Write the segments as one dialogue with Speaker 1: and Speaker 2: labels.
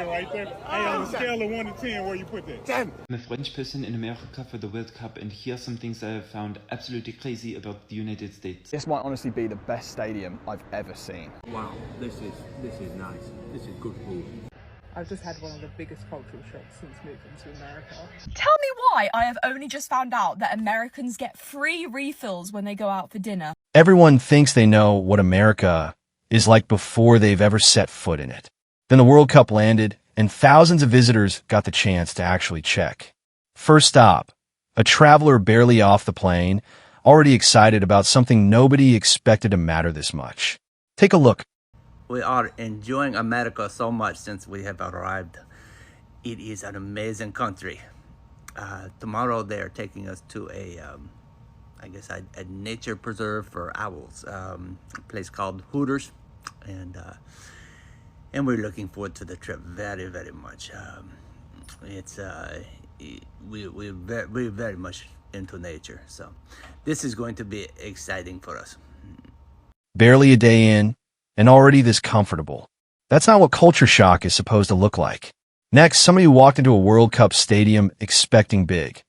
Speaker 1: right there. Hey, on a scale of 1 to 10, where you put that? 10.
Speaker 2: I'm a French person in America for the World Cup, and here are some things that I have found absolutely crazy about the United States.
Speaker 3: This might honestly be the best stadium I've ever seen.
Speaker 4: Wow, this is nice. This is good food.
Speaker 5: I've just had one of the biggest cultural shocks since moving to America.
Speaker 6: Tell me why I have only just found out that Americans get free refills when they go out for dinner.
Speaker 7: Everyone thinks they know what America is like before they've ever set foot in it. Then the World Cup landed, and thousands of visitors got the chance to actually check. First stop, a traveler barely off the plane, already excited about something nobody expected to matter this much. Take a look.
Speaker 8: We are enjoying America so much since we have arrived. It is an amazing country. Tomorrow they are taking us to a nature preserve for owls, a place called Hooters, and we're looking forward to the trip very, very much. We're very much into nature, so this is going to be exciting for us.
Speaker 7: Barely a day in, and already this comfortable. That's not what culture shock is supposed to look like. Next, somebody walked into a World Cup stadium expecting big,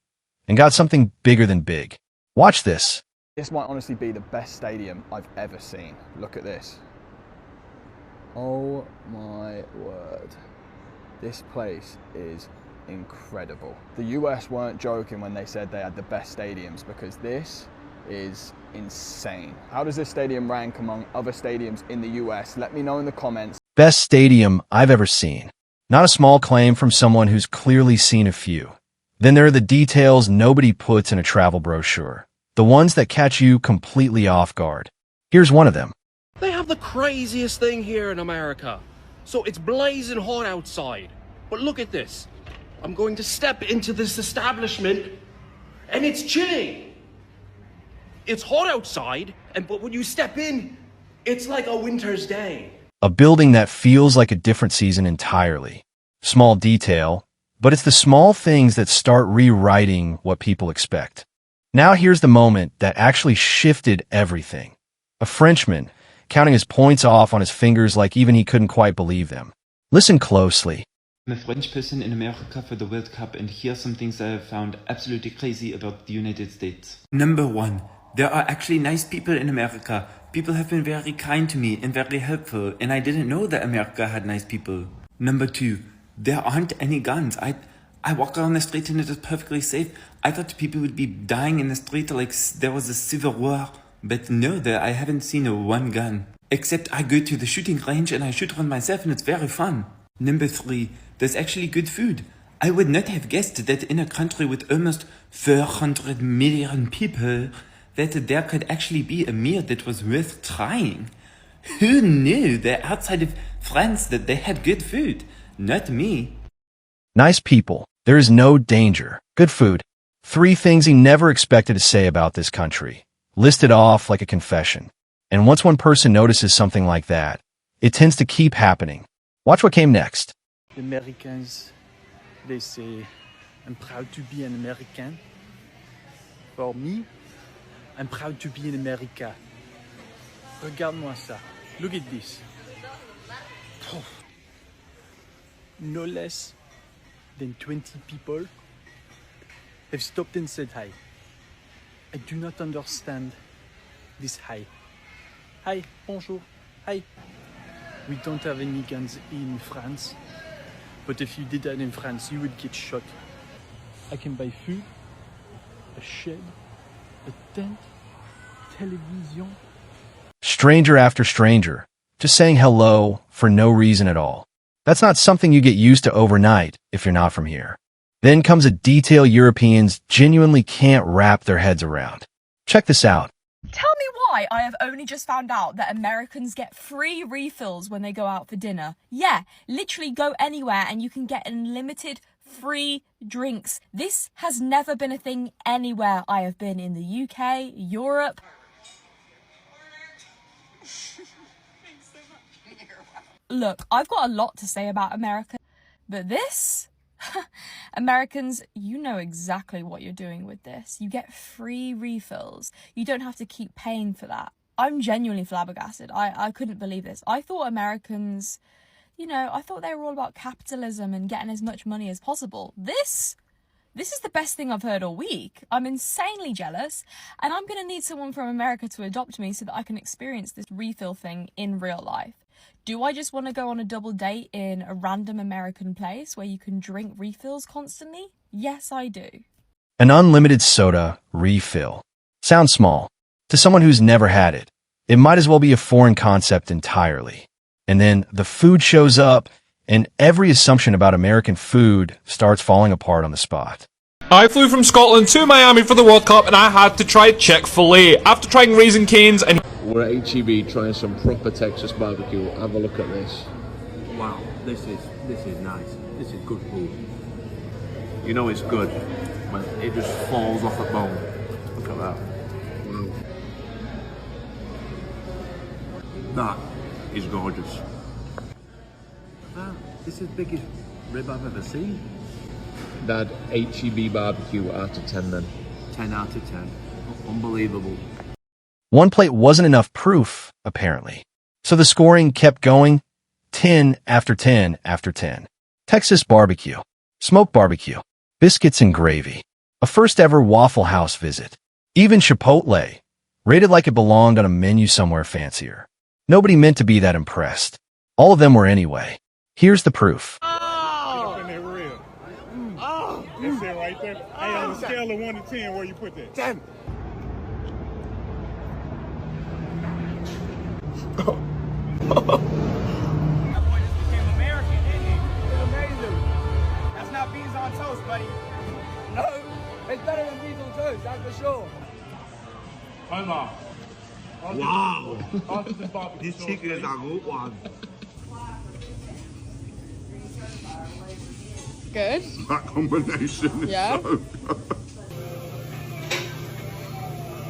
Speaker 7: and got something bigger than big. Watch this.
Speaker 3: This might honestly be the best stadium I've ever seen. Look at this. Oh my word. This place is incredible. The US weren't joking when they said they had the best stadiums, because this is insane. How does this stadium rank among other stadiums in the US? Let me know in the comments.
Speaker 7: Best stadium I've ever seen. Not a small claim from someone who's clearly seen a few. Then there are the details nobody puts in a travel brochure. The ones that catch you completely off guard. Here's one of them.
Speaker 9: They have the craziest thing here in America. So it's blazing hot outside. But look at this. I'm going to step into this establishment and it's chilly. It's hot outside, but when you step in, it's like a winter's day.
Speaker 7: A building that feels like a different season entirely. Small detail, but it's the small things that start rewriting what people expect. Now here's the moment that actually shifted everything. A Frenchman, counting his points off on his fingers like even he couldn't quite believe them. Listen closely.
Speaker 2: I'm a French person in America for the World Cup, and here are some things I have found absolutely crazy about the United States. Number 1. There are actually nice people in America. People have been very kind to me and very helpful, and I didn't know that America had nice people. Number 2. There aren't any guns. I walk around the street and it is perfectly safe. I thought people would be dying in the street like there was a civil war. But no, I haven't seen one gun. Except I go to the shooting range and I shoot one myself and it's very fun. Number 3. There's actually good food. I would not have guessed that in a country with almost 400 million people, that there could actually be a meal that was worth trying. Who knew that outside of France that they had good food? Not me.
Speaker 7: Nice people. There is no danger. Good food. 3 things he never expected to say about this country. Listed off like a confession. And once one person notices something like that, it tends to keep happening. Watch what came next.
Speaker 10: The Americans, they say, I'm proud to be an American. For me, I'm proud to be in America. Regarde-moi ça. Look at this. Oh. No less than 20 people have stopped and said hi. I do not understand this hi. Hi, bonjour, hi. We don't have any guns in France, but if you did that in France, you would get shot. I can buy food, a shed, a tent, television.
Speaker 7: Stranger after stranger, just saying hello for no reason at all. That's not something you get used to overnight if you're not from here. Then comes a detail Europeans genuinely can't wrap their heads around. Check this out.
Speaker 6: Tell me why I have only just found out that Americans get free refills when they go out for dinner. Yeah, literally go anywhere and you can get unlimited free drinks. This has never been a thing anywhere I have been in the UK, Europe. Look, I've got a lot to say about America, but this? Americans, you know exactly what you're doing with this. You get free refills. You don't have to keep paying for that. I'm genuinely flabbergasted. I couldn't believe this. I thought Americans, You know, I thought they were all about capitalism and getting as much money as possible. This is the best thing I've heard all week. I'm insanely jealous, and I'm going to need someone from America to adopt me so that I can experience this refill thing in real life. Do I just want to go on a double date in a random American place where you can drink refills constantly? Yes, I do.
Speaker 7: An unlimited soda refill. Sounds small. To someone who's never had it, it might as well be a foreign concept entirely. And then the food shows up, and every assumption about American food starts falling apart on the spot.
Speaker 11: I flew from Scotland to Miami for the World Cup and I had to try Chick-fil-A. After trying Raising Cane's and...
Speaker 9: We're at HEB trying some proper Texas barbecue. Have a look at this.
Speaker 4: Wow, this is nice. This is good food. You know it's good when it just falls off the bone. Look at that. Wow. That is gorgeous. This is the biggest rib I've ever seen.
Speaker 9: Dad, HEB barbecue out of 10 then.
Speaker 4: 10 out of 10. Unbelievable.
Speaker 7: One plate wasn't enough proof, apparently. So the scoring kept going, 10 after 10 after 10. Texas barbecue, smoked barbecue, biscuits and gravy, a first ever Waffle House visit, even Chipotle, rated like it belonged on a menu somewhere fancier. Nobody meant to be that impressed. All of them were anyway. Here's the proof.
Speaker 1: Oh! Get up in that rib. Oh! That's it right there. Hey, on a scale of 1 to 10, where you put that? 10.
Speaker 12: That's not beans on toast, buddy. No, it's better than beans on toast, that's for sure.
Speaker 4: Wow. This chicken is a good one.
Speaker 5: Good.
Speaker 1: That combination is
Speaker 5: Yeah.
Speaker 1: so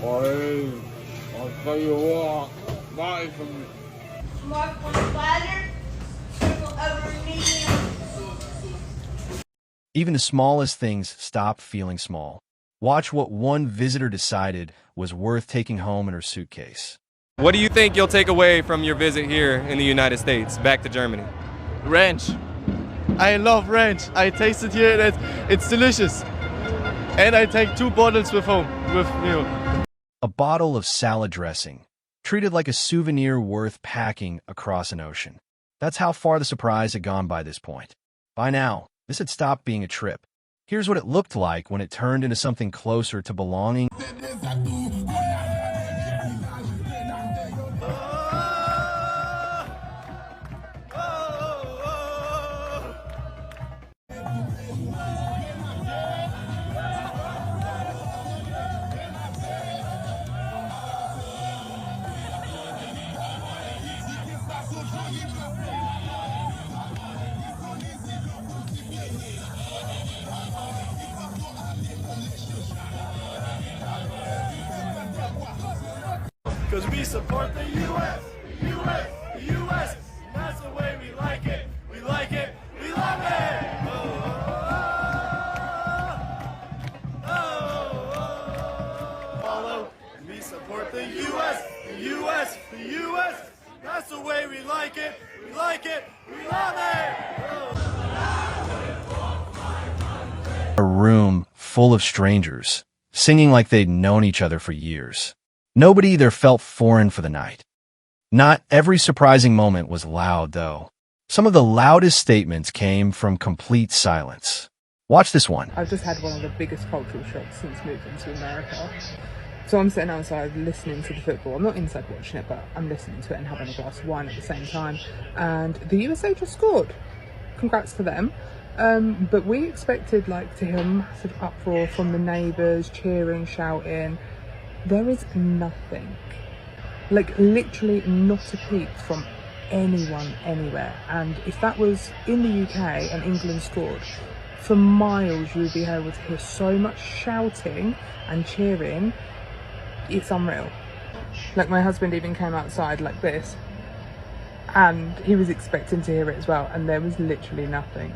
Speaker 1: good.
Speaker 3: I'll tell you what, that is some...
Speaker 13: Mark on the platter, triple over medium.
Speaker 7: Even the smallest things stop feeling small. Watch what one visitor decided was worth taking home in her suitcase.
Speaker 14: What do you think you'll take away from your visit here in the United States, back to Germany?
Speaker 10: Ranch. I love ranch. I tasted here and it's delicious. And I take 2 bottles with home, with me.
Speaker 7: A bottle of salad dressing, treated like a souvenir worth packing across an ocean. That's how far the surprise had gone by this point. By now, this had stopped being a trip. Here's what it looked like when it turned into something closer to belonging.
Speaker 10: Because we support the U.S., U.S., the U.S. That's the way we like it. We like it. We love it. Follow. We support the U.S., the U.S., the U.S. That's the way we like it. We like it. We love it. A room full of strangers, singing like they'd known each other for years. Nobody there felt foreign for the night. Not every surprising moment was loud, though. Some of the loudest statements came from complete silence. Watch this one.
Speaker 5: I've just had one of the biggest cultural shocks since moving to America. So I'm sitting outside listening to the football. I'm not inside watching it, but I'm listening to it and having a glass of wine at the same time. And the USA just scored. Congrats to them. But we expected to hear a massive uproar from the neighbours, cheering, shouting. There is nothing, literally not a peep from anyone anywhere. And if that was in the UK and England scored, for miles you would be able to hear so much shouting and cheering. It's unreal. My husband even came outside like this and he was expecting to hear it as well, and there was literally nothing.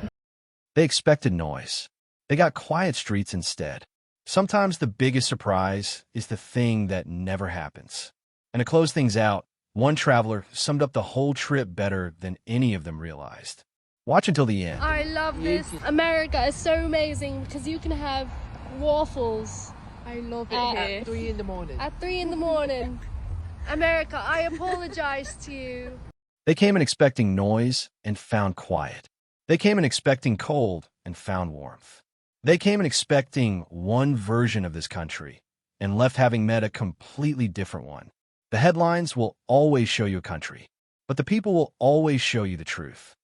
Speaker 7: They expected noise. They got quiet streets instead. Sometimes the biggest surprise is the thing that never happens. And to close things out, One traveler summed up the whole trip better than any of them realized. Watch until the end.
Speaker 15: I love this. America is so amazing because you can have waffles.
Speaker 5: I love it
Speaker 15: here.
Speaker 5: At 3 in the morning.
Speaker 15: At 3 in the morning. America, I apologize to you.
Speaker 7: They came in expecting noise and found quiet. They came in expecting cold and found warmth. They came in expecting one version of this country and left having met a completely different one. The headlines will always show you a country, but the people will always show you the truth.